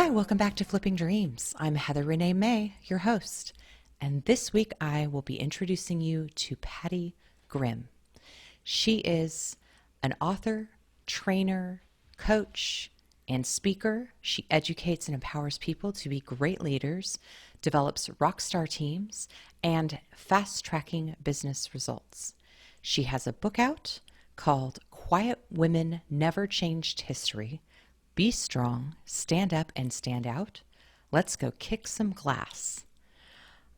Hi, welcome back to Flipping Dreams. I'm Heather Renee May, your host, and this week I will be introducing you to Pattie Grimm. She is an author, trainer, coach, and speaker. She educates and empowers people to be great leaders, develops rock star teams, and fast-tracking business results. She has a book out called Quiet Women Never Changed History. Be strong, stand up, and stand out. Let's go kick some glass.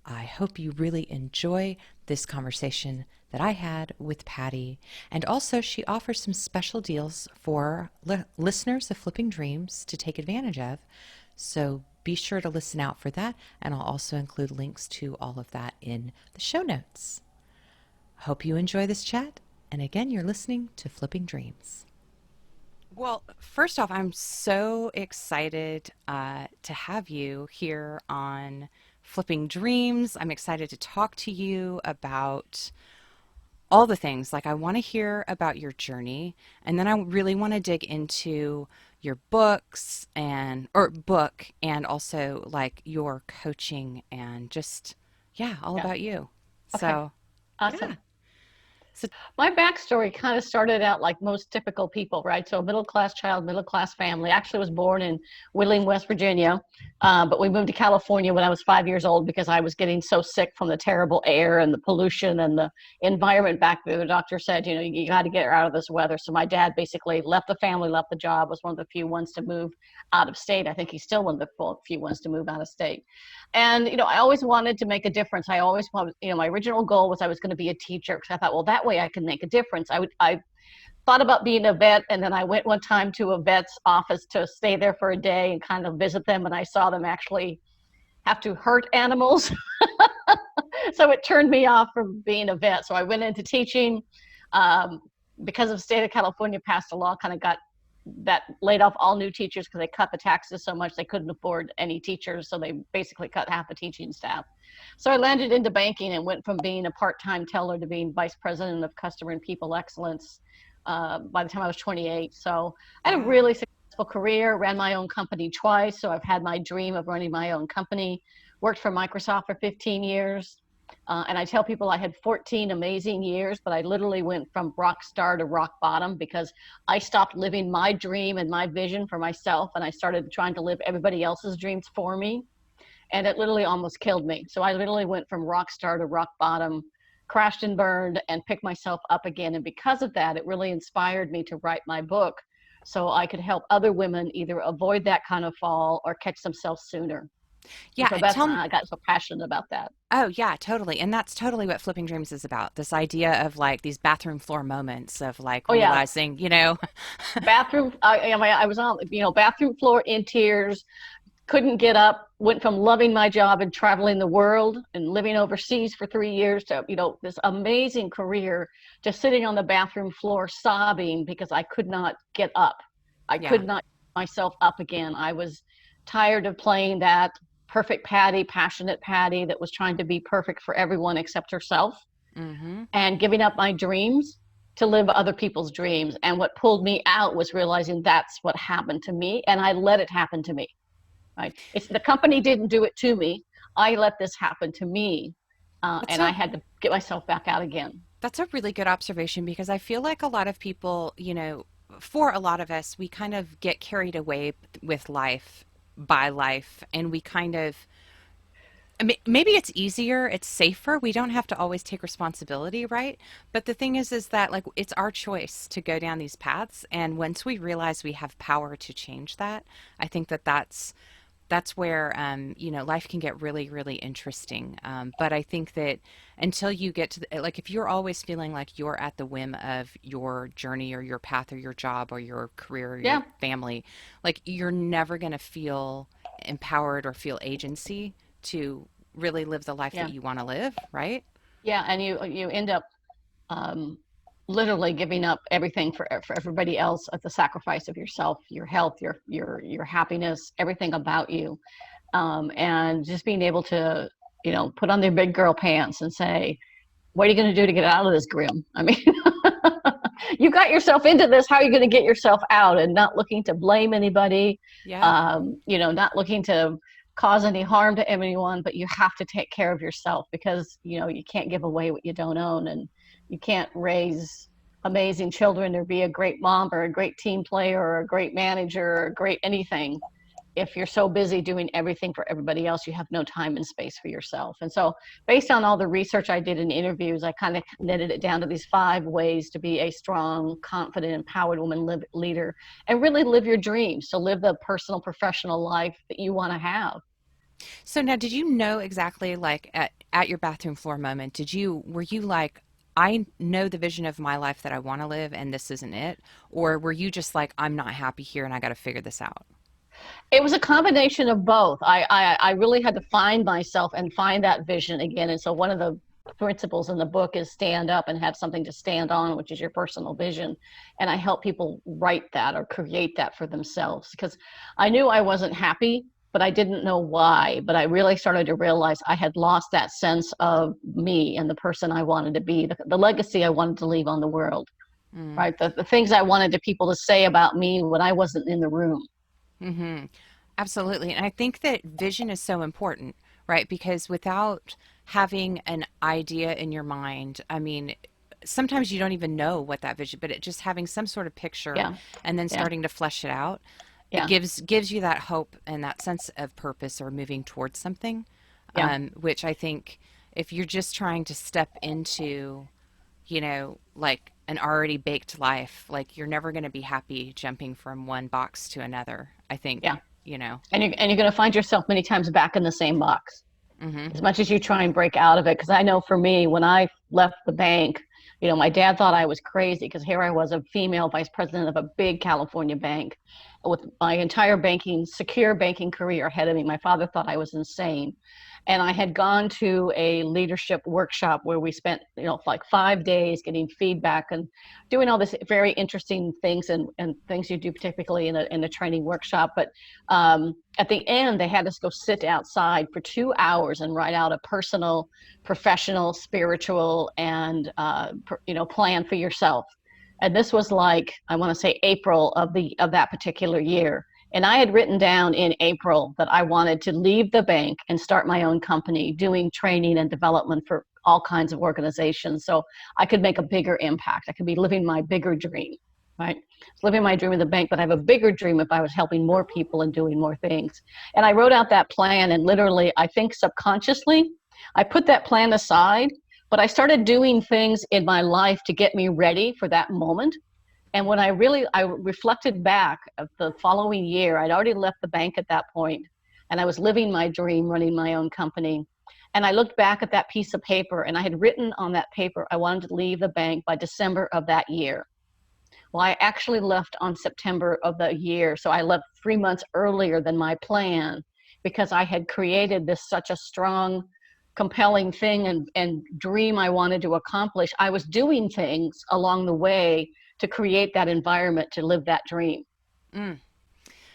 I hope you really enjoy this conversation that I had with Pattie. And also, she offers some special deals for listeners of Flipping Dreams to take advantage of. So be sure to listen out for that. And I'll also include links to all of that in the show notes. Hope you enjoy this chat. And again, you're listening to Flipping Dreams. Well, first off, I'm so excited to have you here on Flipping Dreams. I'm excited to talk to you about all the things. Like, I want to hear about your journey, and then I really want to dig into your books or book, and also like your coaching and just, yeah, all Yeah. about you. Okay. So, Awesome. yeah. So, My backstory kind of started out like most typical people, right? So middle-class child, middle-class family. Actually was born in Wheeling, West Virginia, but we moved to California when I was 5 years old because I was getting so sick from the terrible air and the pollution and the environment back there. The doctor said, you got to get out of this weather. So my dad basically left the family, left the job, was one of the few ones to move out of state. I think he's still one of the few ones to move out of state. And, I always wanted to make a difference. I always wanted, my original goal was I was going to be a teacher because I thought, well, that way I can make a difference. I thought about being a vet, and then I went one time to a vet's office to stay there for a day and kind of visit them, and I saw them actually have to hurt animals. So it turned me off from being a vet. So I went into teaching. Because of the state of California passed a law, kind of got that laid off all new teachers because they cut the taxes so much they couldn't afford any teachers. So they basically cut half the teaching staff. So I landed into banking and went from being a part-time teller to being vice president of customer and people excellence by the time I was 28. So I had a really successful career, ran my own company twice. So I've had my dream of running my own company, worked for Microsoft for 15 years. And I tell people I had 14 amazing years, but I literally went from rock star to rock bottom because I stopped living my dream and my vision for myself, and I started trying to live everybody else's dreams for me. And it literally almost killed me. So I literally went from rock star to rock bottom, crashed and burned, and picked myself up again. And because of that, it really inspired me to write my book so I could help other women either avoid that kind of fall or catch themselves sooner. yeah, So that's why I got so passionate about that. Oh, yeah, totally. And that's totally what Flipping Dreams is about. This idea of like these bathroom floor moments of like Oh yeah, realizing, bathroom. I was on, bathroom floor in tears. Couldn't get up. Went from loving my job and traveling the world and living overseas for 3 years to this amazing career, just sitting on the bathroom floor sobbing because I could not get up. I yeah, could not get myself up again. I was tired of playing that perfect Pattie, passionate Pattie that was trying to be perfect for everyone except herself, mm-hmm. and giving up my dreams to live other people's dreams. And what pulled me out was realizing that's what happened to me, and I let it happen to me. Right? It's the company didn't do it to me. I let this happen to me, That's and I a had to get myself back out again. that's a really good observation because I feel like a lot of people, for a lot of us, we kind of get carried away with life by life, and we kind of maybe it's easier, it's safer. We don't have to always take responsibility, right? But the thing is that like it's our choice to go down these paths, and once we realize we have power to change that, I think that's where life can get really really interesting. But I think that until you get to like if you're always feeling like you're at the whim of your journey or your path or your job or your career or your Yeah, family, like you're never going to feel empowered or feel agency to really live the life that yeah, you want to live, right? yeah. And you end up um, literally giving up everything for everybody else at the sacrifice of yourself, your health, your happiness, everything about you, and just being able to put on their big girl pants and say, what are you going to do to get out of this, Grim? I mean, you got yourself into this. How are you going to get yourself out? And not looking to blame anybody, Yeah. not looking to cause any harm to anyone, but you have to take care of yourself because, you can't give away what you don't own, and you can't raise amazing children or be a great mom or a great team player or a great manager or a great anything if you're so busy doing everything for everybody else. You have no time and space for yourself. And so based on all the research I did in interviews, I kind of knitted it down to these 5 ways to be a strong, confident, empowered woman leader and really live your dreams, to live the personal, professional life that you want to have. So now, did you know exactly, like at your bathroom floor moment, were you like, I know the vision of my life that I want to live and this isn't it? Or were you just like, I'm not happy here and I got to figure this out? It was a combination of both. I really had to find myself and find that vision again. And so one of the principles in the book is stand up and have something to stand on, which is your personal vision. And I help people write that or create that for themselves because I knew I wasn't happy, but I didn't know why. But I really started to realize I had lost that sense of me and the person I wanted to be, the legacy I wanted to leave on the world, Mm. right? The things I wanted people to say about me when I wasn't in the room. Hmm. Absolutely. And I think that vision is so important, right? Because without having an idea in your mind, I mean, sometimes you don't even know what that vision, but it just having some sort of picture Yeah, and then yeah, starting to flesh it out, it yeah, gives you that hope and that sense of purpose or moving towards something, yeah. which I think if you're just trying to step into, like an already baked life, like you're never going to be happy jumping from one box to another. I Yeah. think, you know. And you're going to find yourself many times back in the same box Mhm. as much as you try and break out of it. Because I know for me, when I left the bank, my dad thought I was crazy because here I was, a female vice president of a big California bank with my entire secure banking career ahead of me. My father thought I was insane. And I had gone to a leadership workshop where we spent, like 5 days getting feedback and doing all this very interesting things and things you do typically in a training workshop. But at the end, they had us go sit outside for 2 hours and write out a personal, professional, spiritual, and plan for yourself. And this was like, I want to say April of that particular year. And I had written down in April that I wanted to leave the bank and start my own company doing training and development for all kinds of organizations so I could make a bigger impact. I could be living my bigger dream, right? Living my dream in the bank, but I have a bigger dream if I was helping more people and doing more things. And I wrote out that plan, and literally, I think subconsciously, I put that plan aside, but I started doing things in my life to get me ready for that moment. And when I reflected back of the following year, I'd already left the bank at that point, and I was living my dream, running my own company. And I looked back at that piece of paper, and I had written on that paper I wanted to leave the bank by December of that year. Well, I actually left on September of the year, so I left 3 months earlier than my plan because I had created this such a strong, compelling thing and dream I wanted to accomplish. I was doing things along the way to create that environment to live that dream. Mm,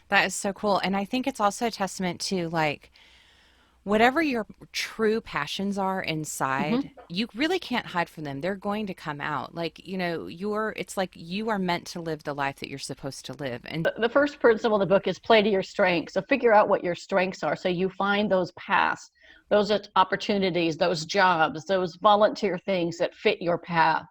that is so cool. And I think it's also a testament to like whatever your true passions are inside, Mm-hmm. you really can't hide from them. They're going to come out. Like, it's like you are meant to live the life that you're supposed to live. And The first principle of the book is play to your strengths. So figure out what your strengths are. So you find those paths, those opportunities, those jobs, those volunteer things that fit your path.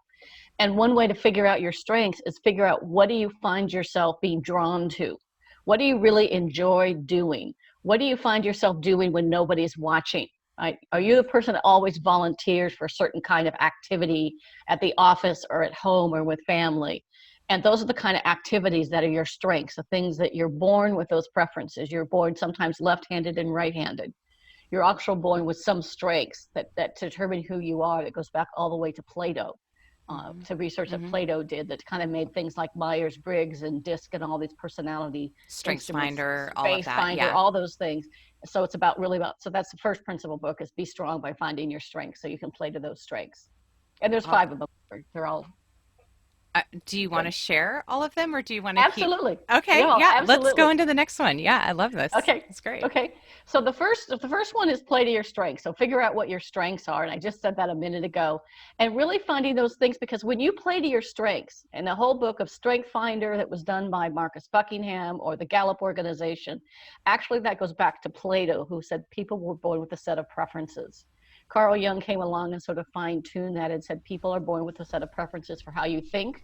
And one way to figure out your strengths is figure out what do you find yourself being drawn to? What do you really enjoy doing? What do you find yourself doing when nobody's watching? Right? Are you the person that always volunteers for a certain kind of activity at the office or at home or with family? And those are the kind of activities that are your strengths, the things that you're born with those preferences. You're born sometimes left-handed and right-handed. You're also born with some strengths that determine who you are. That goes back all the way to Plato, hmm to research that hmm Plato did that kind of made things like Myers-Briggs and DISC and all these personality Strengths instruments, finder, all of Space that. Finder, Yeah. all those things. So it's so that's the first principle book is be strong by finding your strengths so you can play to those strengths. And there's Uh, 5 of them. They're all Do you want to share all of them or do you want to keep? Absolutely. Okay, No, yeah, let's go absolutely. into the next one. Yeah, I love this. Okay. It's great. Okay. So the first one is play to your strengths. So figure out what your strengths are. And I just said that a minute ago. And really finding those things, because when you play to your strengths, and the whole book of Strength Finder that was done by Marcus Buckingham or the Gallup organization, actually that goes back to Plato, who said people were born with a set of preferences. Carl Jung came along and sort of fine-tuned that and said people are born with a set of preferences for how you think,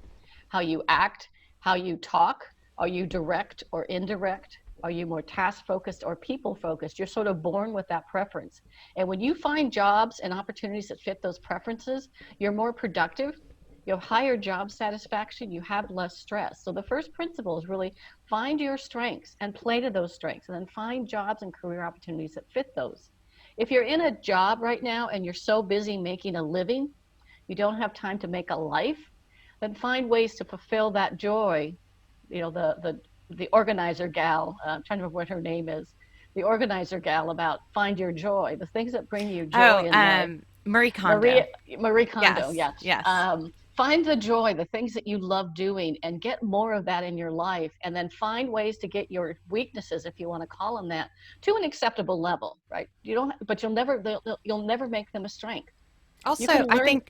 how you act, how you talk. Are you direct or indirect? Are you more task focused or people focused? You're sort of born with that preference. And when you find jobs and opportunities that fit those preferences, you're more productive, you have higher job satisfaction, you have less stress. So the first principle is really find your strengths and play to those strengths, and then find jobs and career opportunities that fit those. If you're in a job right now and you're so busy making a living, you don't have time to make a life, then find ways to fulfill that joy. The organizer gal, I'm trying to remember what her name is, the organizer gal, about find your joy, the things that bring you Oh, joy in life. Marie Kondo. Marie Kondo, Yes, yes. yes. Find the joy, the things that you love doing, and get more of that in your life. And then find ways to get your weaknesses, if you want to call them that, to an acceptable level, right? You don't, but you'll never make them a strength. You Also, can learn.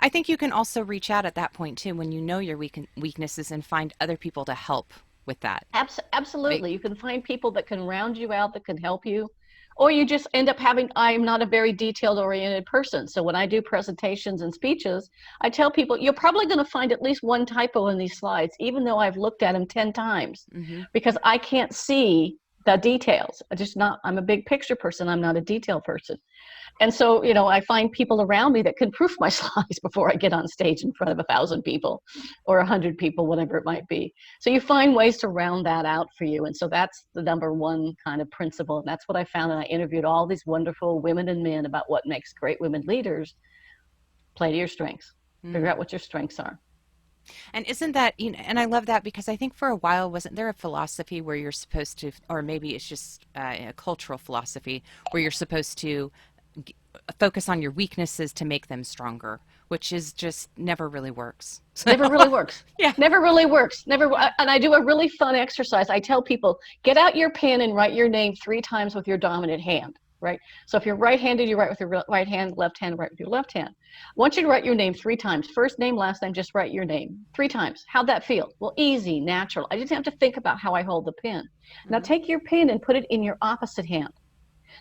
I think you can also reach out at that point too when you know your weaknesses and find other people to help with that. Right? Absolutely. You can find people that can round you out, that can help you. Or you just end up having, I'm not a very detailed oriented person. So when I do presentations and speeches, I tell people, you're probably going to find at least one typo in these slides, even though I've looked at them 10 times, Mm-hmm. because I can't see the details. I'm a big picture person. I'm not a detail person. And so, I find people around me that can proof my slides before I get on stage in front of 1,000 people or 100 people, whatever it might be. So you find ways to round that out for you. And so that's the number one kind of principle. And that's what I found. And I interviewed all these wonderful women and men about what makes great women leaders. Play to your strengths. Figure Mm. out what your strengths are. And isn't that, and I love that because I think for a while, wasn't there a philosophy where you're supposed to, or maybe it's just a cultural philosophy where you're supposed to g- focus on your weaknesses to make them stronger, which is just never really works. So, Never really works. yeah. Never really works. Never. And I do a really fun exercise. I tell people, get out your pen and write your name 3 times with your dominant hand. Right. So if you're right-handed, you write with your right hand. Left-handed, write with your left hand. I want you to write your name 3 times. First name, last name. Just write your name 3 times. How'd that feel? Well, easy, natural. I didn't have to think about how I hold the pen. Now Hmm. take your pen and put it in your opposite hand.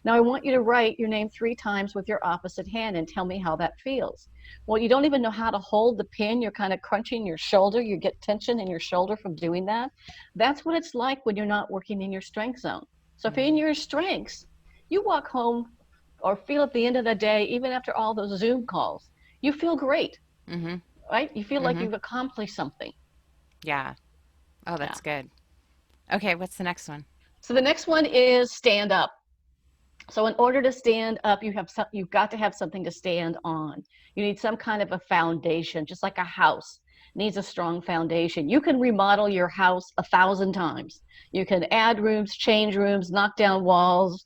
Now I want you to write your name 3 times with your opposite hand and tell me how that feels. Well, you don't even know how to hold the pen. You're kind of crunching your shoulder. You get tension in your shoulder from doing that. That's what it's like when you're not working in your strength zone. So if you're in Hmm. your strengths, you walk home or feel at the end of the day, even after all those Zoom calls, you feel great, Hmm. right? You feel like Hmm. you've accomplished something. Yeah. Oh, Yeah. that's good. Okay, what's the next one? So the next one is stand up. So in order to stand up, you've got to have something to stand on. You need some kind of a foundation, just like a house needs a strong foundation. You can remodel your house 1,000 times. You can add rooms, change rooms, knock down walls,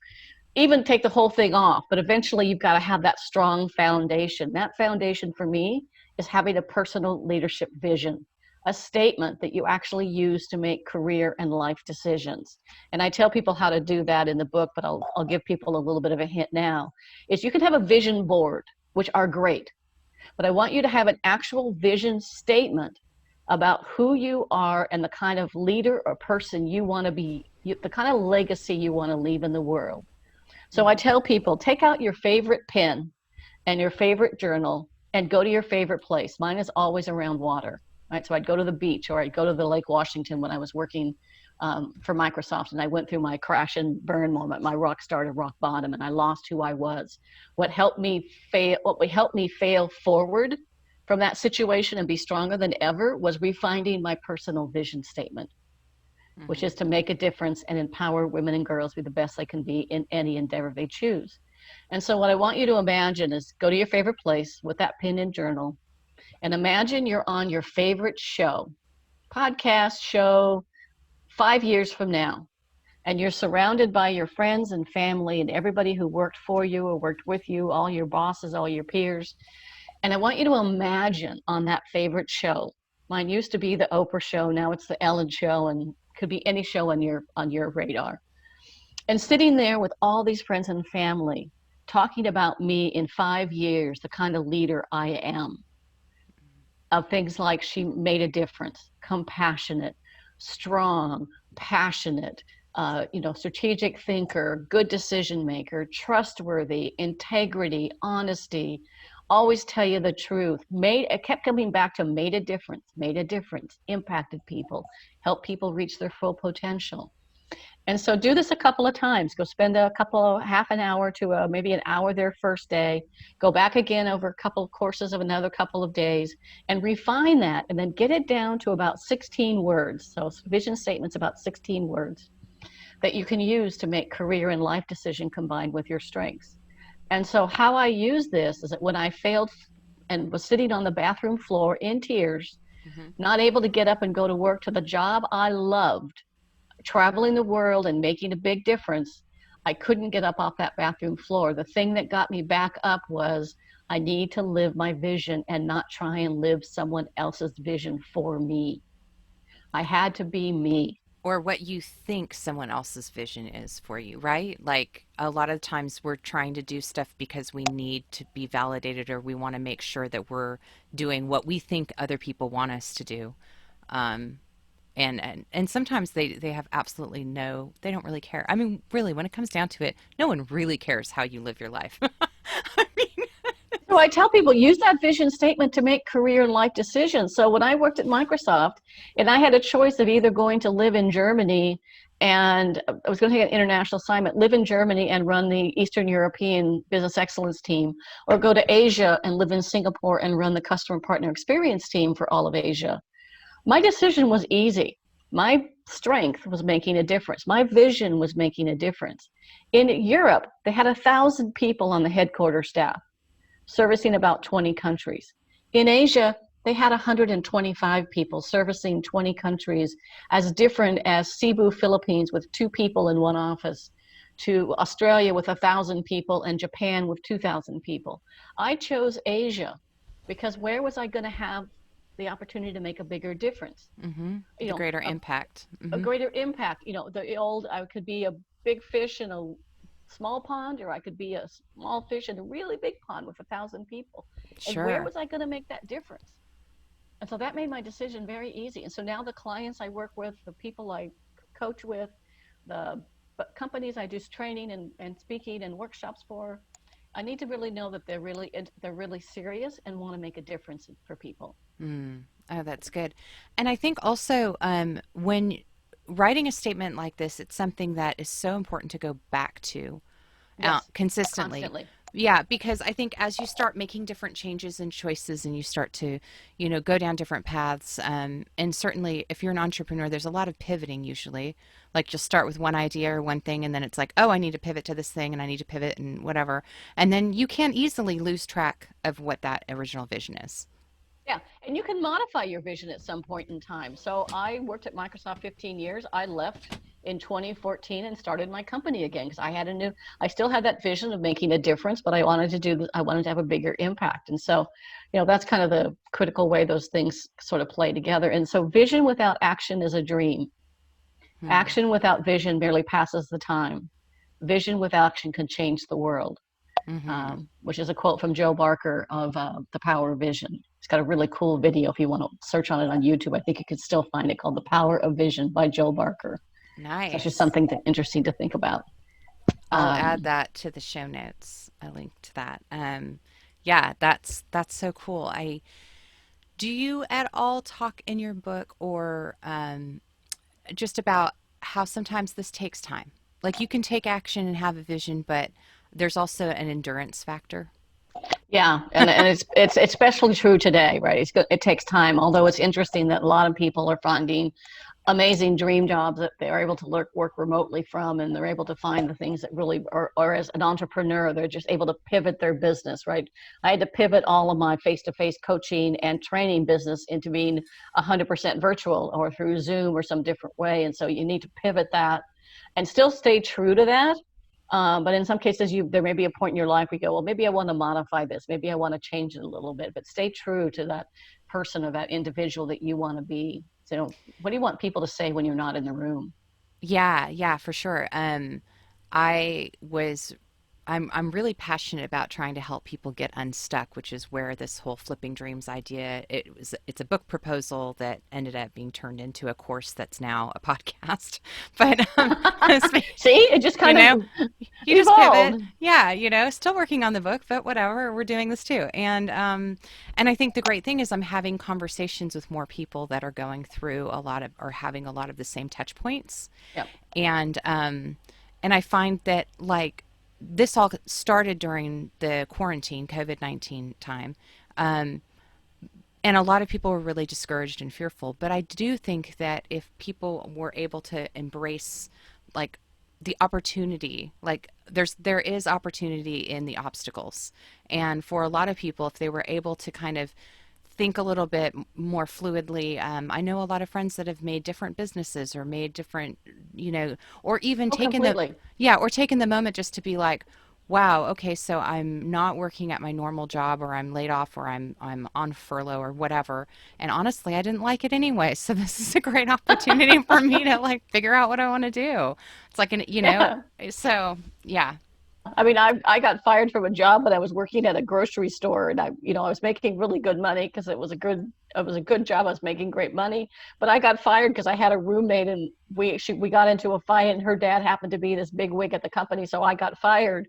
even take the whole thing off. But eventually, you've got to have that strong foundation. That foundation for me is having a personal leadership vision, a statement that you actually use to make career and life decisions. And I tell people how to do that in the book, but I'll give people a little bit of a hint now. Is you can have a vision board, which are great, but I want you to have an actual vision statement about who you are and the kind of leader or person you want to be, the kind of legacy you want to leave in the world. So I Hmm. tell people, take out your favorite pen and your favorite journal and go to your favorite place. Mine is always around water, right? So I'd go to the beach or I'd go to the Lake Washington when I was working for Microsoft, and I went through my crash and burn moment, my rock star to rock bottom, and I lost who I was. What would help me fail forward from that situation and be stronger than ever was refining my personal vision statement, which Hmm. is to make a difference and empower women and girls to be the best they can be in any endeavor they choose. And so what I want you to imagine is go to your favorite place with that pen and journal and imagine you're on your favorite show, podcast show, 5 years from now. And you're surrounded by your friends and family and everybody who worked for you or worked with you, all your bosses, all your peers. And I want you to imagine on that favorite show, Mine used to be the Oprah show. Now it's the Ellen show, and could be any show on your radar. And sitting there with all these friends and family talking about me in 5 years, the kind of leader I am, of things like she made a difference, compassionate, strong, passionate, strategic thinker, good decision maker, trustworthy, integrity, honesty, always tell you the truth. It kept coming back to made a difference, impacted people, helped people reach their full potential. And so do this a couple of times. Go spend half an hour to maybe an hour their first day. Go back again over a couple of courses of another couple of days and refine that, and then get it down to about 16 words. So vision statements about 16 words that you can use to make career and life decision combined with your strengths. And so how I use this is that when I failed and was sitting on the bathroom floor in tears, not able to get up and go to work to the job I loved, traveling the world and making a big difference, I couldn't get up off that bathroom floor. The thing that got me back up was I need to live my vision and not try and live someone else's vision for me. I had to be me. Or what you think someone else's vision is for you, right? Like a lot of times we're trying to do stuff because we need to be validated, or we want to make sure that we're doing what we think other people want us to do. Um, and sometimes they have absolutely they don't really care. I mean, really, when it comes down to it, no one really cares how you live your life. I mean, So I tell people, use that vision statement to make career and life decisions. So when I worked at Microsoft and I had a choice of either going to live in Germany, and I was going to take an international assignment, live in Germany and run the Eastern European Business Excellence team, or go to Asia and live in Singapore and run the Customer Partner Experience team for all of Asia. My decision was easy. My strength was making a difference. My vision was making a difference. In Europe, they had 1,000 people on the headquarters staff, servicing about 20 countries. In Asia, they had 125 people servicing 20 countries, as different as Cebu, Philippines, with 2 people in one office, to Australia with 1,000 people, and Japan with 2,000 people. I chose Asia because where was I going to have the opportunity to make a bigger difference? the greater impact. A greater impact. I could be a big fish in a small pond, or I could be a small fish in a really big pond with 1,000 people. And where Sure. was I going to make that difference? And so that made my decision very easy. And so now the clients I work with, the people I coach with, the companies I do training and speaking and workshops for, I need to really know that they're really serious and want to make a difference for people. Oh, that's good. And I think also when writing a statement like this, it's something that is so important to go back to Yes, consistently. constantly. Yeah, because I think as you start making different changes and choices, and you start to, go down different paths, and certainly if you're an entrepreneur, there's a lot of pivoting usually. Like you'll start with one idea or one thing, and then it's like, oh, I need to pivot to this thing, and I need to pivot and whatever. And then you can easily lose track of what that original vision is. Yeah, and you can modify your vision at some point in time. So I worked at Microsoft 15 years. I left in 2014 and started my company again because I still had that vision of making a difference, but I wanted to have a bigger impact. And so, that's kind of the critical way those things sort of play together. And so vision without action is a dream. Hmm. Action without vision merely passes the time. Vision with action can change the world, Mm-hmm. which is a quote from Joe Barker of The Power of Vision. He's got a really cool video if you want to search on it on YouTube. I think you could still find it, called The Power of Vision by Joe Barker. So it's just Nice. something interesting to think about. I'll add Um, that to the show notes. A link to that. Yeah, that's so cool. I Do you at all talk in your book, or just about how sometimes this takes time? Like you can take action and have a vision, but there's also an endurance factor. yeah, and it's especially true today, right? It takes time. Although it's interesting that a lot of people are finding amazing dream jobs that they're able to work remotely from, and they're able to find the things that really or as an entrepreneur, they're just able to pivot their business, right? I had to pivot all of my face-to-face coaching and training business into being 100% virtual or through Zoom or some different way. And so you need to pivot that and still stay true to that. But in some cases, there may be a point in your life where you go, well, maybe I want to modify this. Maybe I want to change it a little bit, but stay true to that person or that individual that you want to be. So what do you want people to say when you're not in the room? Yeah, yeah, for sure. I was I'm really passionate about trying to help people get unstuck, which is where this whole flipping dreams idea, it's a book proposal that ended up being turned into a course that's now a podcast. But See, it just you kind know, of you just pivot. evolved. Yeah, still working on the book, but whatever, we're doing this too. And I think the great thing is I'm having conversations with more people that are going through a lot of or having a lot of the same touch points. Yep. And I find that like this all started during the quarantine COVID-19 time. Um, and a lot of people were really discouraged and fearful, but I do think that if people were able to embrace like the opportunity, like there is opportunity in the obstacles. And for a lot of people, if they were able to kind of think a little bit more fluidly. I know a lot of friends that have made different businesses or made different, or even Oh, taken the, completely. yeah, or taken the moment just to be like, wow, okay, so I'm not working at my normal job, or I'm laid off, or I'm on furlough, or whatever. And honestly, I didn't like it anyway. So this is a great opportunity for me to like figure out what I want to do. It's like Yeah. so yeah. I mean, I got fired from a job, but I was working at a grocery store, and I was making really good money because it was a good job. I was making great money, but I got fired because I had a roommate, and we got into a fight, and her dad happened to be this big wig at the company, so I got fired.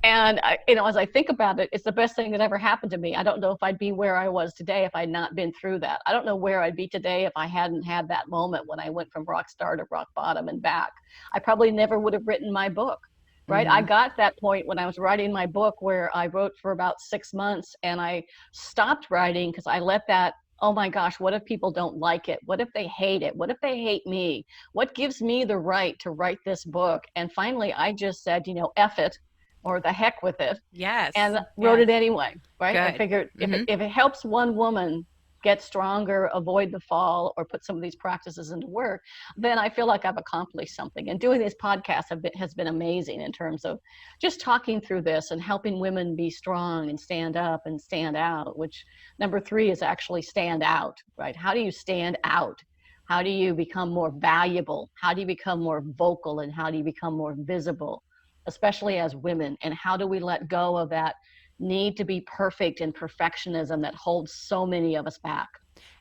And as I think about it, it's the best thing that ever happened to me. I don't know if I'd be where I was today if I'd not been through that. I don't know where I'd be today if I hadn't had that moment when I went from rock star to rock bottom and back. I probably never would have written my book. Right. I Hmm. got that point when I was writing my book where I wrote for about 6 months and I stopped writing because I let that, oh my gosh, what if people don't like it? What if they hate it? What if they hate me? What gives me the right to write this book? And finally, I just said, F it, or the heck with it, Yes. and wrote Yes. it anyway. Right. I Good. figured Hmm. if it helps one woman get stronger, avoid the fall, or put some of these practices into work, then I feel like I've accomplished something. And doing these podcasts has been amazing in terms of just talking through this and helping women be strong and stand up and stand out, which number three is actually stand out, right? How do you stand out? How do you become more valuable? How do you become more vocal? And how do you become more visible, especially as women? And how do we let go of that need to be perfect and perfectionism that holds so many of us back?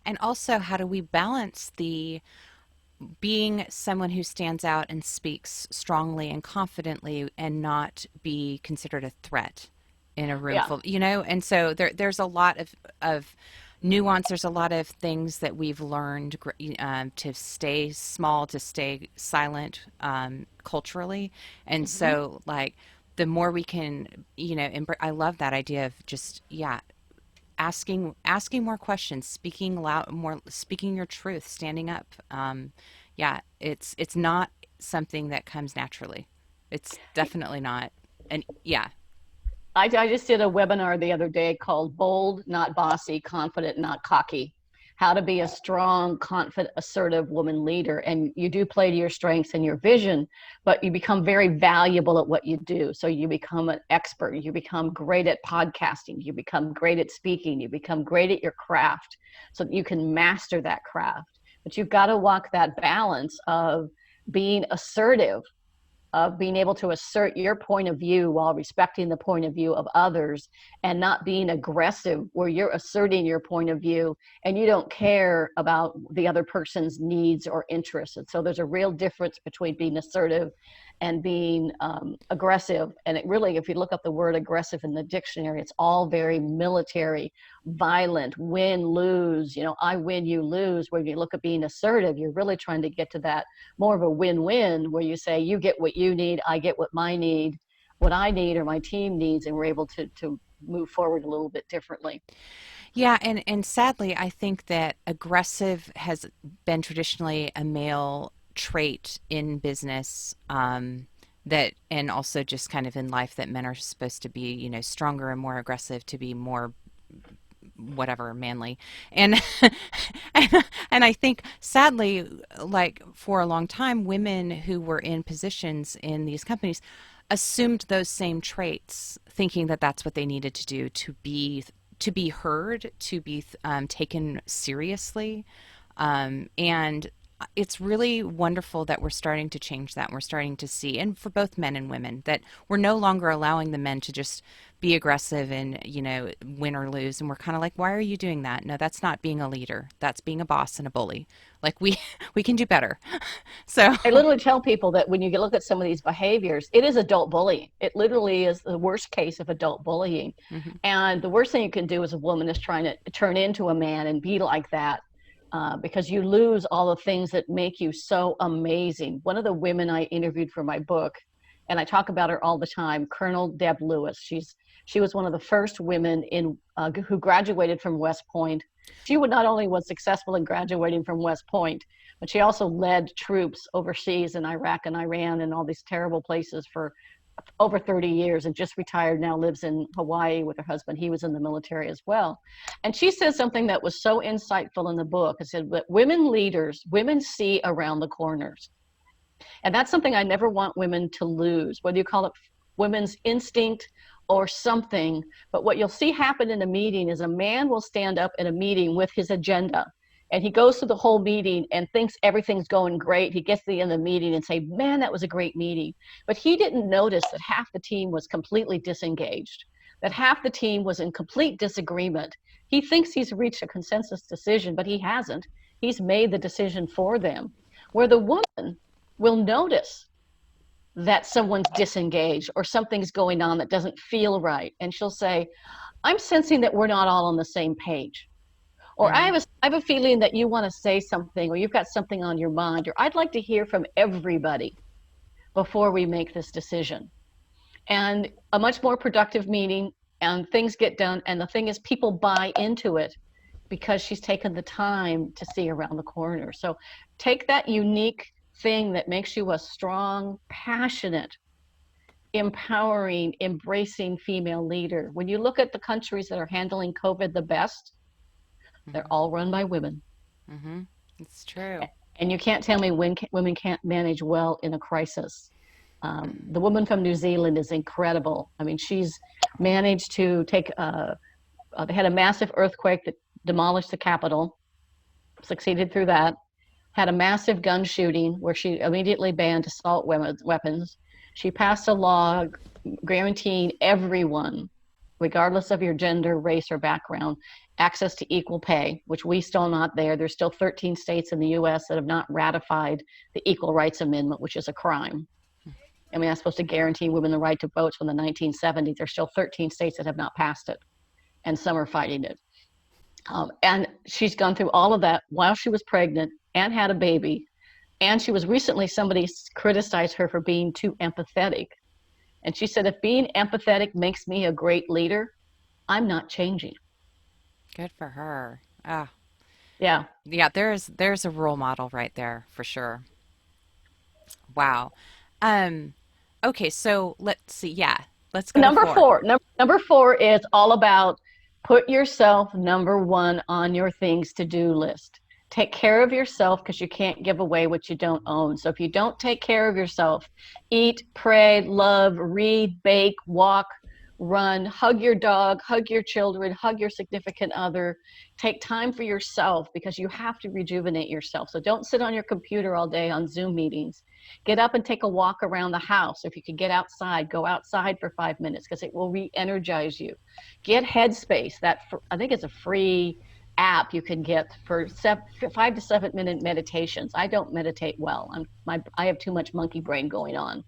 And also, how do we balance the being someone who stands out and speaks strongly and confidently and not be considered a threat in a room Yeah. full, And so there's a lot of nuance. There's a lot of things that we've learned to stay small, to stay silent culturally. And Hmm. so, like, the more we can, I love that idea of just, yeah, asking more questions, speaking loud, more speaking your truth, standing up. Yeah, it's not something that comes naturally. It's definitely not. And yeah. I just did a webinar the other day called Bold, Not Bossy, Confident, Not Cocky. How to be a strong, confident, assertive woman leader. And you do play to your strengths and your vision, but you become very valuable at what you do. So you become an expert. You become great at podcasting. You become great at speaking. You become great at your craft so that you can master that craft. But you've got to walk that balance of being assertive, of being able to assert your point of view while respecting the point of view of others, and not being aggressive where you're asserting your point of view and you don't care about the other person's needs or interests. And so there's a real difference between being assertive and being aggressive. And it really, if you look up the word aggressive in the dictionary, it's all very military, violent, win, lose, I win, you lose. When you look at being assertive, you're really trying to get to that more of a win-win where you say, you get what you need, I get what I need or my team needs, and we're able to move forward a little bit differently. Yeah, and sadly, I think that aggressive has been traditionally a male trait in business. That and also just kind of in life that men are supposed to be, stronger and more aggressive to be more whatever manly and and I think sadly, like for a long time, women who were in positions in these companies assumed those same traits, thinking that that's what they needed to do to be to be heard, to be taken seriously. And it's really wonderful that we're starting to change that. We're starting to see, and for both men and women, that we're no longer allowing the men to just be aggressive and, win or lose. And we're kind of like, why are you doing that? No, that's not being a leader. That's being a boss and a bully. Like we can do better. So, I literally tell people that when you look at some of these behaviors, it is adult bullying. It literally is the worst case of adult bullying. mhm, And the worst thing you can do as a woman is trying to turn into a man and be like that, because you lose all the things that make you so amazing. One of the women I interviewed for my book, and I talk about her all the time, Colonel Deb Lewis. She was one of the first women who graduated from West Point. She not only was successful in graduating from West Point, but she also led troops overseas in Iraq and Iran and all these terrible places for over 30 years, and just retired, now lives in Hawaii with her husband. He was in the military as well. And she said something that was so insightful in the book. It said that women see around the corners. And that's something I never want women to lose, whether you call it women's instinct or something. But what you'll see happen in a meeting is a man will stand up in a meeting with his agenda, and he goes through the whole meeting and thinks everything's going great. He gets to the end of the meeting and say, man, that was a great meeting. But he didn't notice that half the team was completely disengaged, that half the team was in complete disagreement. He thinks he's reached a consensus decision, but he hasn't. He's made the decision for them. Where the woman will notice that someone's disengaged or something's going on that doesn't feel right, and she'll say, I'm sensing that we're not all on the same page. Or I mhm, have a feeling that you want to say something, or you've got something on your mind, or I'd like to hear from everybody before we make this decision. And a much more productive meeting, and things get done. And the thing is, people buy into it because she's taken the time to see around the corner. So take that unique thing that makes you a strong, passionate, empowering, embracing female leader. When you look at the countries that are handling COVID the best, they're mhm, all run by women. mhm. It's true. And you can't tell me women can't manage well in a crisis. The woman from New Zealand is incredible. I mean, she's managed to they had a massive earthquake that demolished the Capitol, succeeded through that, had a massive gun shooting where she immediately banned assault weapons. She passed a law guaranteeing everyone, regardless of your gender, race, or background, access to equal pay, which we still not there. There's still 13 states in the US that have not ratified the Equal Rights Amendment, which is a crime. I mean, that's supposed to guarantee women the right to vote from the 1970s. There's still 13 states that have not passed it, and some are fighting it. And she's gone through all of that while she was pregnant and had a baby. And she was recently, somebody criticized her for being too empathetic. And she said, if being empathetic makes me a great leader, I'm not changing. Good for her. Ah, Yeah. yeah, there's a role model right there for sure. Wow. Um, okay, so let's see. Yeah, let's go to Number four. four. Number four is all about put yourself number one on your things to do list. Take care of yourself because you can't give away what you don't own. So if you don't take care of yourself, eat, pray, love, read, bake, walk, run, hug your dog, hug your children, hug your significant other. Take time for yourself because you have to rejuvenate yourself. So don't sit on your computer all day on Zoom meetings. Get up and take a walk around the house. If you can get outside, go outside for 5 minutes because it will re-energize you. Get Headspace. I think it's a free app you can get for 5 to 7 minute meditations. I don't meditate well. I have too much monkey brain going on.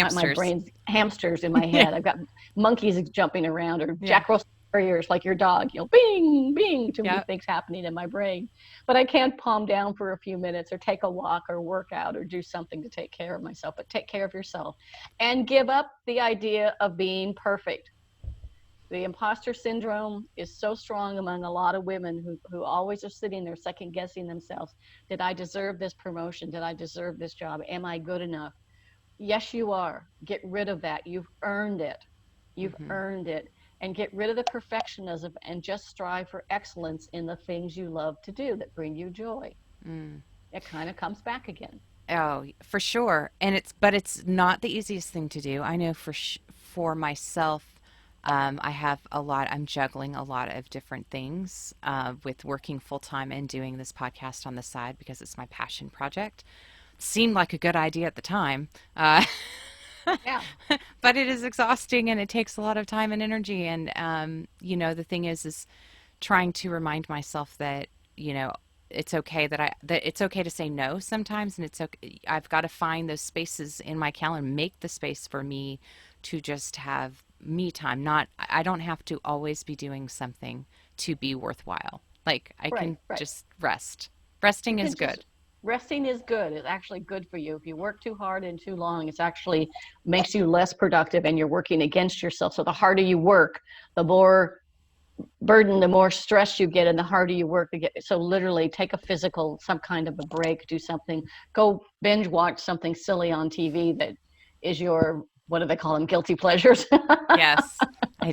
My Hamsters. brain's hamsters in my Yeah, head. I've got monkeys jumping around, or yeah, Jack Russell Terriers like your dog. Bing, bing, too many yeah. things happening in my brain. But I can't calm down for a few minutes or take a walk or work out or do something to take care of myself. But take care of yourself and give up the idea of being perfect. The imposter syndrome is so strong among a lot of women who always are sitting there second guessing themselves. Did I deserve this promotion? Did I deserve this job? Am I good enough? Yes, you are. Get rid of that. You've earned it. You've Hmm. earned it. And get rid of the perfectionism and just strive for excellence in the things you love to do that bring you joy. Mm. It kind of comes back again. Oh, for sure. And it's but it's not the easiest thing to do. I know for myself, I have a lot, I'm juggling a lot of different things with working full time and doing this podcast on the side because it's my passion project. Seemed like a good idea at the time. Yeah. But it is exhausting and it takes a lot of time and energy. And, the thing is trying to remind myself that, you know, it's okay that it's okay to say no sometimes. And it's okay. I've got to find those spaces in my calendar, make the space for me to just have me time. I don't have to always be doing something to be worthwhile. Like I Right, can right. just rest. You Resting is can just good. resting is good. It's actually good for you. If you work too hard and too long, it's actually makes you less productive and you're working against yourself. So the harder you work, the more burden, the more stress you get, and the harder you work to get. So literally take a physical, some kind of a break, do something, go binge watch something silly on TV that is your, what do they call them, guilty pleasures. Yes, I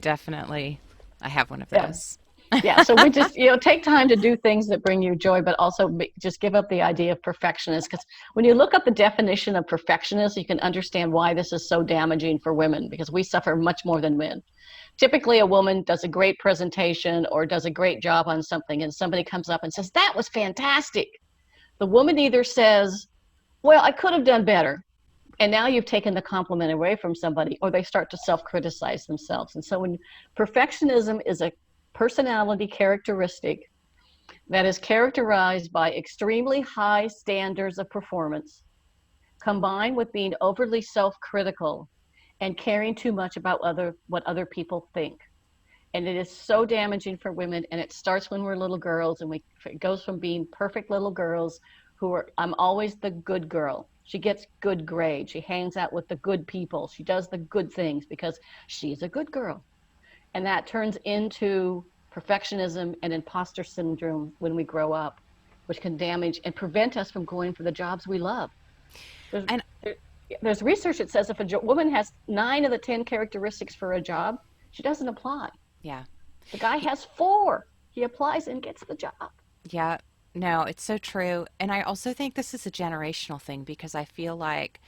have one of Yeah. those. Yeah, so we just take time to do things that bring you joy, but also just give up the idea of perfectionist, because when you look up the definition of perfectionist, you can understand why this is so damaging for women, because we suffer much more than men. Typically a woman does a great presentation or does a great job on something and somebody comes up and says that was fantastic. The woman either says, well, I could have done better, and now you've taken the compliment away from somebody, or they start to self-criticize themselves. And so when perfectionism is a personality characteristic that is characterized by extremely high standards of performance combined with being overly self-critical and caring too much about what other people think. And it is so damaging for women, and it starts when we're little girls, and it goes from being perfect little girls who are, I'm always the good girl, she gets good grades, she hangs out with the good people, she does the good things because she's a good girl, and that turns into perfectionism and imposter syndrome when we grow up, which can damage and prevent us from going for the jobs we love. there's, And there, there's research that says if a woman has 9 of the 10 characteristics for a job, she doesn't apply. yeah. The guy has 4. He applies and gets the job. Yeah, no, it's so true. And I also think this is a generational thing because I feel like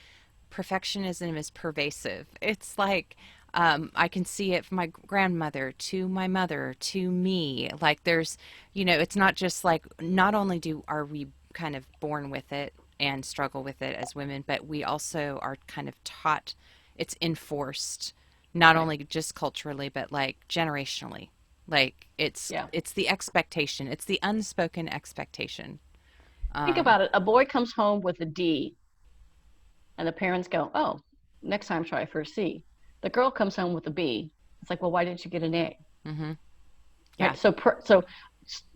perfectionism is pervasive. It's like I can see it from my grandmother to my mother to me. Like it's not just like not only do are we kind of born with it and struggle with it as women, but we also are kind of taught it's enforced not Right. only just culturally but like generationally. Like Yeah. it's the expectation. It's the unspoken expectation. Think Um, about it. A boy comes home with a D, and the parents go, oh, next time try for a C. The girl comes home with a B. It's like, well, why didn't you get an A? hmm Yeah. Right. So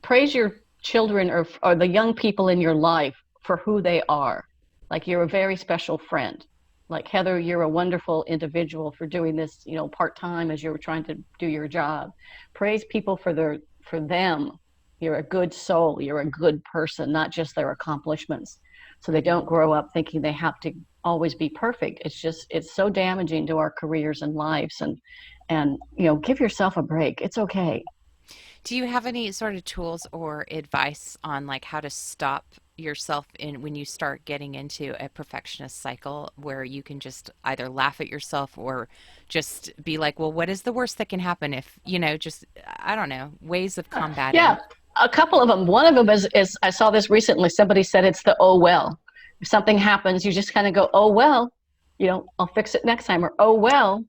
praise your children, or the young people in your life for who they are. Like you're a very special friend. Like Heather, you're a wonderful individual for doing this, part time as you're trying to do your job. Praise people for them. You're a good soul. You're a good person, not just their accomplishments. So they hmm don't grow up thinking they have to always be perfect. It's so damaging to our careers and lives. And give yourself a break. It's okay. Do you have any sort of tools or advice on like how to stop yourself in when you start getting into a perfectionist cycle where you can just either laugh at yourself or just be like, well, what is the worst that can happen if, just I don't know, ways of Yeah, combating. a couple of them. One of them is I saw this recently. Somebody said it's the oh well. If something happens, you just kind of go, oh well, I'll fix it next time, or oh well.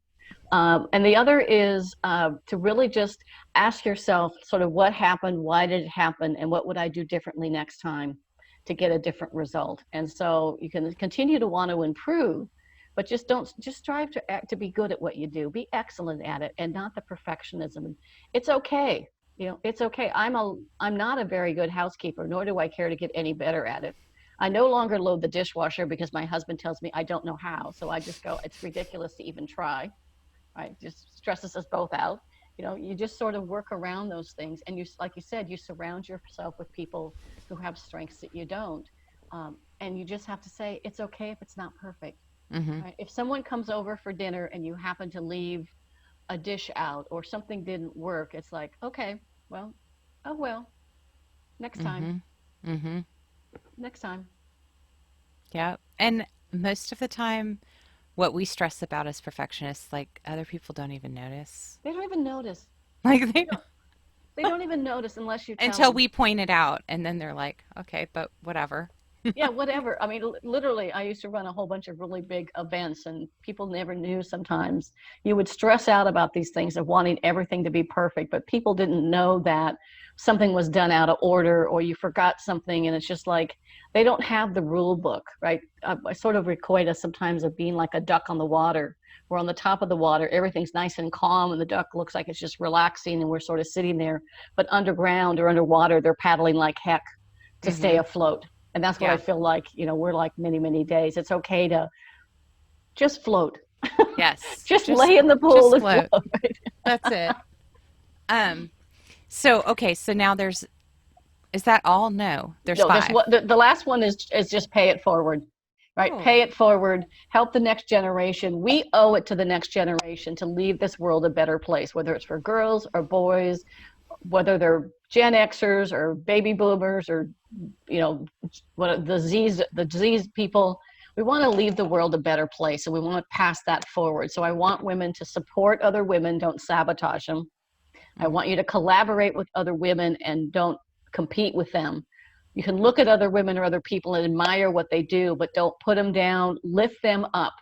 And the other is to really just ask yourself sort of what happened, why did it happen, and what would I do differently next time to get a different result. And so you can continue to want to improve, but just strive to be good at what you do, be excellent at it, and not the perfectionism. It's okay. It's okay. I'm not a very good housekeeper, nor do I care to get any better at it. I no longer load the dishwasher because my husband tells me I don't know how. So I just go, it's ridiculous to even try. Right? Just stresses us both out. You just sort of work around those things, and like you said, you surround yourself with people who have strengths that you don't, and you just have to say it's okay if it's not perfect. hmm Right? If someone comes over for dinner and you happen to leave a dish out or something didn't work, it's like, okay, well, oh well, next time, hmm hmm next time. Yeah. And most of the time, what we stress about as perfectionists, like other people don't even notice. They don't even notice. Like They don't. They don't even notice unless you tell until them. we point it out, and then they're like, okay, but whatever. Yeah, whatever. I mean, literally, I used to run a whole bunch of really big events, and people never knew sometimes. You would stress out about these things of wanting everything to be perfect, but people didn't know that something was done out of order or you forgot something. And it's just like they don't have the rule book, right? I sort of equate us sometimes of being like a duck on the water. We're on the top of the water, everything's nice and calm, and the duck looks like it's just relaxing, and we're sort of sitting there. But underground or underwater, they're paddling like heck to stay Mm-hmm. afloat. And that's what I Yeah. feel like, we're like many, many days. It's okay to just float. Yes. Just Just lay in the pool just and float. float. That's it. Um. So okay. So now there's. Is that all? No. There's No, there's five. what the last one is just pay it forward, right? Oh. Pay it forward, help the next generation. We owe it to the next generation to leave this world a better place, whether it's for girls or boys, whether they're Gen Xers or baby boomers or what the disease people. We want to leave the world a better place, and we want to pass that forward. So I want women to support other women, don't sabotage them. I Mm-hmm. want you to collaborate with other women and don't compete with them. You can look at other women or other people and admire what they do, but don't put them down, lift them up.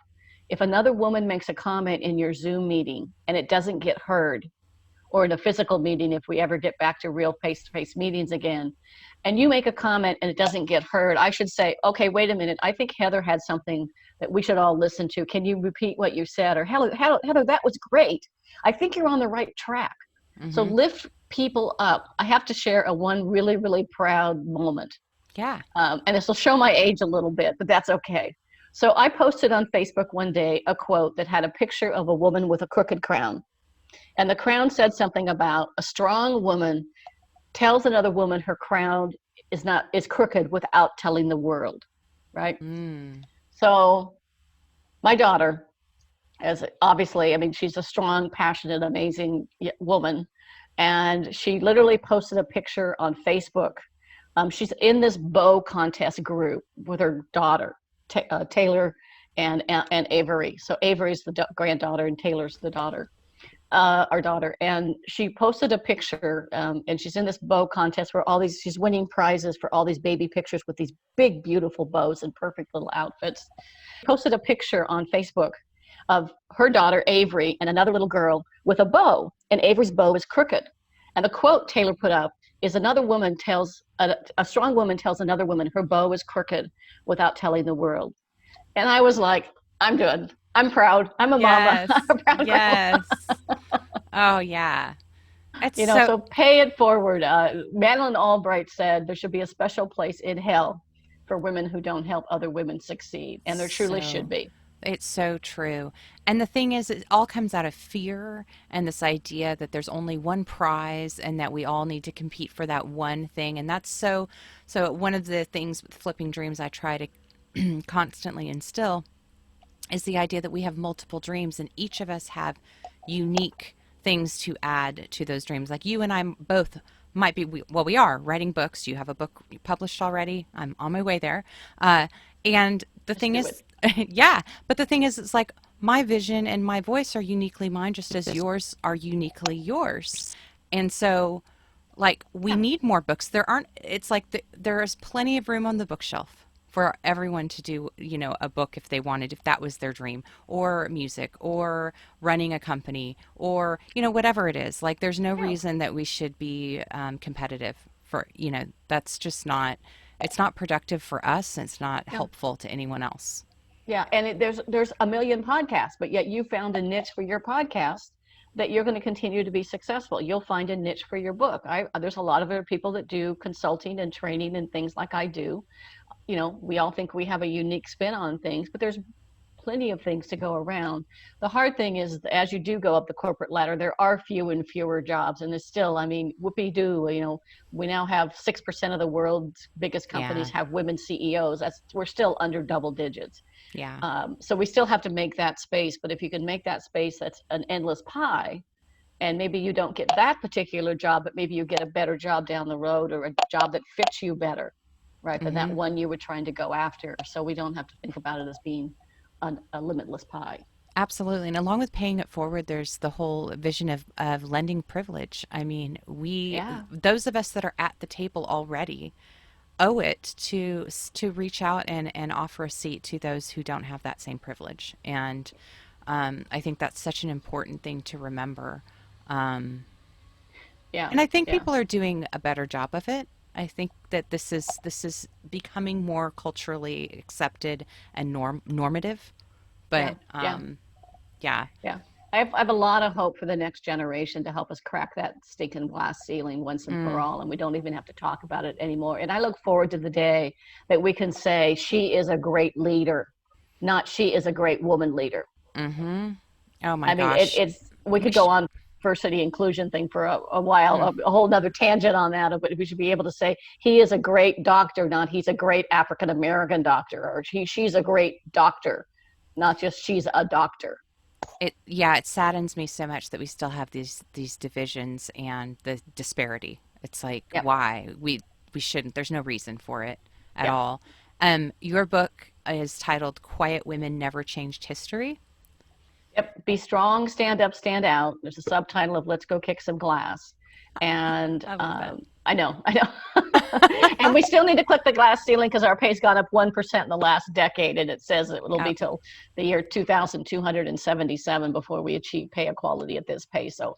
If another woman makes a comment in your Zoom meeting and it doesn't get heard, or in a physical meeting, if we ever get back to real face-to-face meetings again, and you make a comment and it doesn't get heard, I should say, okay, wait a minute, I think Heather had something that we should all listen to. Can you repeat what you said? Or Heather, that was great. I think you're on the right track. So Mm-hmm. lift people up. I have to share a one really, really proud moment. Yeah. And this will show my age a little bit, but that's okay. So I posted on Facebook one day a quote that had a picture of a woman with a crooked crown. And the crown said something about a strong woman tells another woman her crown is crooked without telling the world, right? Mm. So my daughter, as obviously, I mean, she's a strong, passionate, amazing woman, and she literally posted a picture on Facebook. She's in this bow contest group with her daughter, Taylor and Avery. So Avery's the granddaughter and Taylor's the daughter. Our daughter, and she posted a picture, and she's in this bow contest where she's winning prizes for all these baby pictures with these big, beautiful bows and perfect little outfits. Posted a picture on Facebook of her daughter Avery and another little girl with a bow, and Avery's bow is crooked. And the quote Taylor put up is another woman tells a strong woman tells another woman her bow is crooked without telling the world. And I was like, I'm good. I'm proud. I'm a mama. I'm Yes. a proud grandma. Yes. Oh yeah. It's so So pay it forward. Madeline Albright said there should be a special place in hell for women who don't help other women succeed. And there truly should so be. it's so true. And the thing is, it all comes out of fear and this idea that there's only one prize and that we all need to compete for that one thing. And that's so one of the things with flipping dreams I try to constantly instill is the idea that we have multiple dreams and each of us have unique things to add to those dreams. Like you and I both might be, well, we are writing books. You have a book published already. I'm on my way there. And the Just thing do it. is, yeah, but the thing is, it's like my vision and my voice are uniquely mine, just as yours are uniquely yours. And so, like, we Yeah. need more books. There aren't, it's like there is plenty of room on the bookshelf for everyone to do, a book if they wanted, if that was their dream, or music, or running a company, or, whatever it is. Like, there's no Yeah. reason that we should be competitive for, that's just not, it's not productive for us. And it's not Yeah. helpful to anyone else. Yeah. And there's a million podcasts, but yet you found a niche for your podcast that you're going to continue to be successful. You'll find a niche for your book. There's a lot of other people that do consulting and training and things like I do. We all think we have a unique spin on things, but there's plenty of things to go around. The hard thing is, as you do go up the corporate ladder, there are fewer and fewer jobs, and there's still, I mean, whoopee doo. We now have 6% of the world's biggest companies Yeah. have women CEOs. We're still under double digits. Yeah. So we still have to make that space. But if you can make that space, that's an endless pie. And maybe you don't get that particular job, but maybe you get a better job down the road, or a job that fits you better, right, than that Mm-hmm. one you were trying to go after. So we don't have to think about it as being a limitless pie. Absolutely. And along with paying it forward, there's the whole vision of lending privilege. I mean, Yeah. those of us that are at the table already owe it to reach out and offer a seat to those who don't have that same privilege. And I think that's such an important thing to remember. Um, Yeah. and I think Yeah. people are doing a better job of it. I think that this is becoming more culturally accepted and normative. Yeah. But Yeah. yeah, Yeah. I have a lot of hope for the next generation to help us crack that stinking glass ceiling once and for mm, all. And we don't even have to talk about it anymore. And I look forward to the day that we can say she is a great leader, not she is a great woman leader. mm-hmm. Oh my I mean, gosh, we we could go sh- on diversity inclusion thing for a while, mm. a whole nother tangent on that, but we should be able to say he is a great doctor, not he's a great African American doctor, or she's a great doctor, not just she's a doctor. It yeah, it saddens me so much that we still have these divisions and the disparity. It's like Yep. why we shouldn't. There's no reason for it at Yep. all. Your book is titled "Quiet Women Never Changed History." Yep. Be strong, stand up, stand out. There's a subtitle of Let's Go Kick Some Glass. And I love that. I know, I know. And we still need to click the glass ceiling because our pay's gone up 1% in the last decade. And it says it'll Yeah. be till the year 2277 before we achieve pay equality at this pay. So,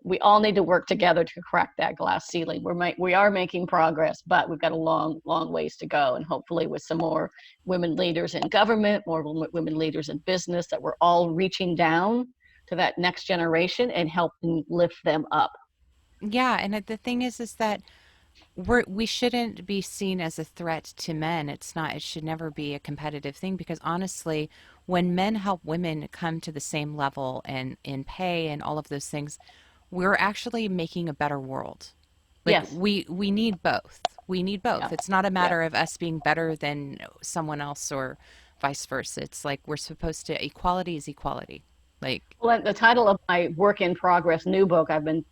we all need to work together to crack that glass ceiling. We are making progress, but we've got a long, long ways to go. And hopefully, with some more women leaders in government, more women leaders in business, that we're all reaching down to that next generation and helping lift them up. Yeah, and the thing is that we shouldn't be seen as a threat to men. It's not, it should never be a competitive thing because honestly, when men help women come to the same level and in pay and all of those things, we're actually making a better world. Like Yes. we need both. We need both. Yeah. It's not a Yeah. matter of us being better than someone else or vice versa. It's like we're supposed to equality is equality. Like Well, the title of my work in progress new book, I've been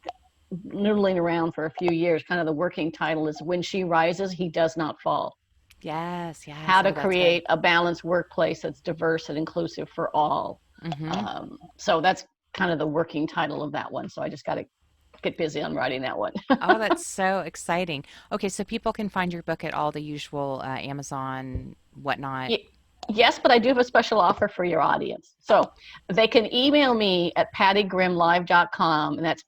noodling around for a few years. Kind of the working title is When She Rises, He Does Not Fall. yes, yes. How to Oh, that's good. create a balanced workplace that's diverse and inclusive for all. Mm-hmm. So that's kind of the working title of that one. So I just got to get busy on writing that one. Oh, that's so exciting. Okay, so people can find your book at all the usual Amazon, whatnot. Yes, but I do have a special offer for your audience. So they can email me at pattiegrimmlive.com, and that's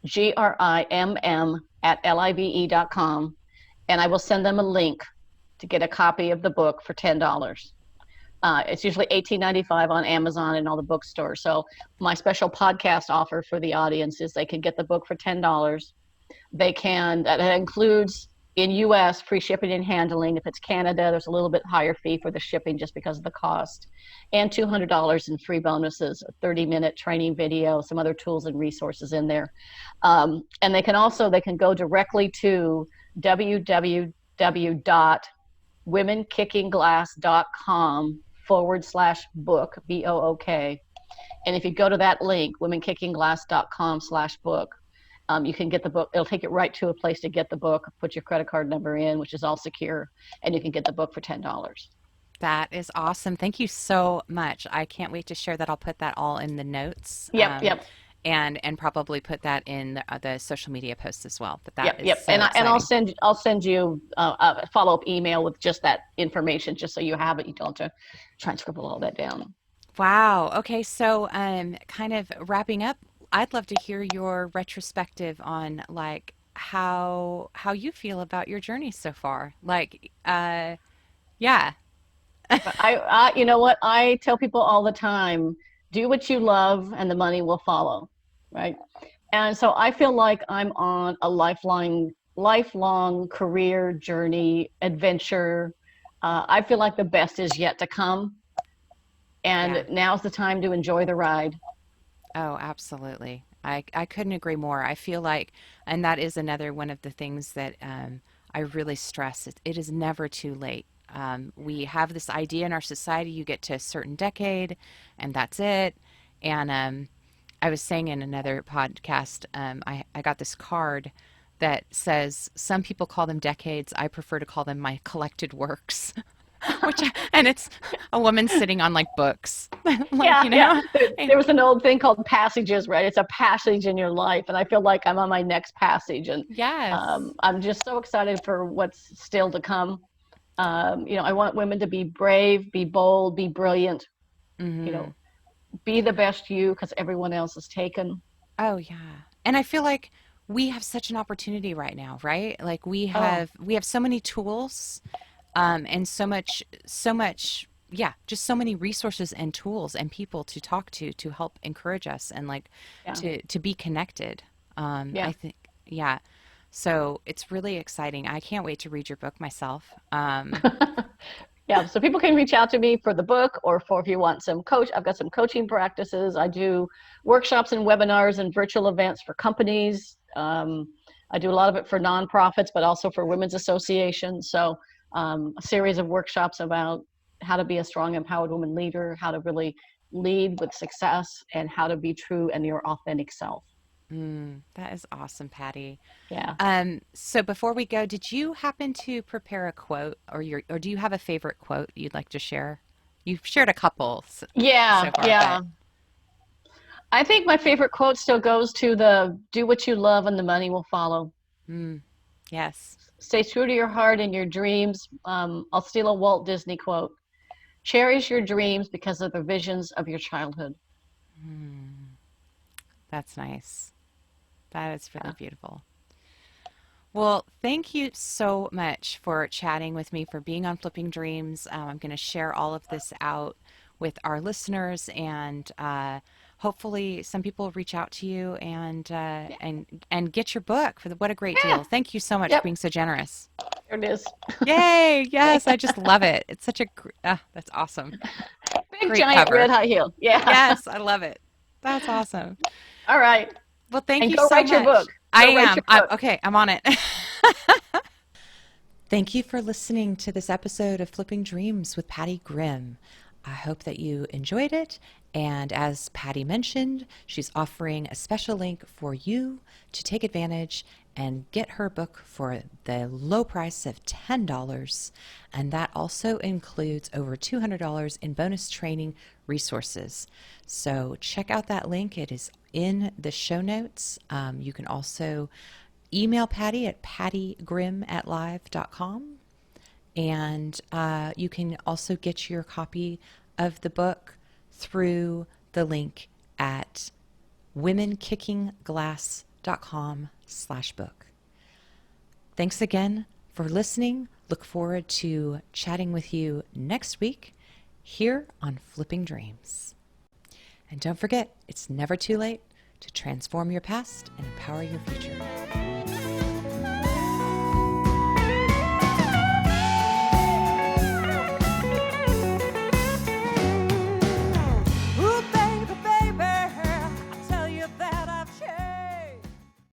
PATTIEGRIMM at LIVE.com. And I will send them a link to get a copy of the book for $10. It's usually $18.95 on Amazon and all the bookstores. So my special podcast offer for the audience is they can get the book for $10. They can, that includes in US free shipping and handling. If it's Canada, there's a little bit higher fee for the shipping just because of the cost, and $200 in free bonuses, a 30-minute training video, some other tools and resources in there. And they can go directly to www.womenkickinglass.com/book, BOOK. And if you go to that link, womenkickinglass.com/book, you can get the book. It'll take it right to a place to get the book. Put your credit card number in, which is all secure, and you can get the book for $10. That is awesome. Thank you so much. I can't wait to share that. I'll put that all in the notes. Yep, yep, And probably put that in the social media posts as well. But that yep, is yep. so And exciting. I'll send you a follow up email with just that information, just so you have it. You don't have to try and scribble all that down. Wow. Okay, so kind of wrapping up, I'd love to hear your retrospective on like how you feel about your journey so far. Like yeah. But you know what? I tell people all the time: do what you love, and the money will follow, right? And so I feel like I'm on a lifelong career journey, adventure. I feel like the best is yet to come, Yeah. and now's the time to enjoy the ride. Oh, absolutely. I couldn't agree more. I feel like, and that is another one of the things that I really stress. It is never too late. We have this idea in our society, you get to a certain decade and that's it. And I was saying in another podcast, I got this card that says, some people call them decades. I prefer to call them my collected works. And it's a woman sitting on like books, like, Yeah, you yeah. know? There was an old thing called passages, right? It's a passage in your life, and I feel like I'm on my next passage, and Yes. I'm just so excited for what's still to come. I want women to be brave, be bold, be brilliant. You Hmm. know, be the best you, because everyone else is taken. Oh yeah. And I feel like we have such an opportunity right now, right? Like Oh, we have so many tools, and so much, yeah, just so many resources and tools and people to talk to help encourage us and like yeah, to be connected. I yeah. think, yeah. So it's really exciting. I can't wait to read your book myself. Yeah, so people can reach out to me for the book, or for if you want some coach. I've got some coaching practices. I do workshops and webinars and virtual events for companies. I do a lot of it for nonprofits, but also for women's associations. So a series of workshops about how to be a strong, empowered woman leader, how to really lead with success, and how to be true and your authentic self. That is awesome, Patty. Yeah. So before we go, did you happen to prepare a quote, or do you have a favorite quote you'd like to share? You've shared a couple Yeah, so far, but yeah. I think my favorite quote still goes to the do what you love and the money will follow. mm, yes. Stay true to your heart and your dreams. I'll steal a Walt Disney quote. Cherish your dreams because of the visions of your childhood. That's nice. That is really Yeah. beautiful. Well, thank you so much for chatting with me, for being on Flipping Dreams. I'm going to share all of this out with our listeners, and hopefully, some people reach out to you Yeah. and get your book. What a great Yeah. deal! Thank you so much for Yep. being so generous. There it is. Yay! Yes, I just love it. It's such a that's awesome. Big Great giant red cover. high heel. Yeah. Yes, I love it. That's awesome. All right. Well, thank And you go so write your book. much. I Go write am. your I'm book. okay. I'm on it. Thank you for listening to this episode of Flipping Dreams with Pattie Grimm. I hope that you enjoyed it. And as Patty mentioned, she's offering a special link for you to take advantage and get her book for the low price of $10. And that also includes over $200 in bonus training resources. So check out that link. It is in the show notes. You can also email Patty at pattiegrimm@live.com. And you can also get your copy of the book through the link at womenkickinglass.com/book. Thanks again for listening. Look forward to chatting with you next week here on Flipping Dreams. And don't forget, it's never too late to transform your past and empower your future.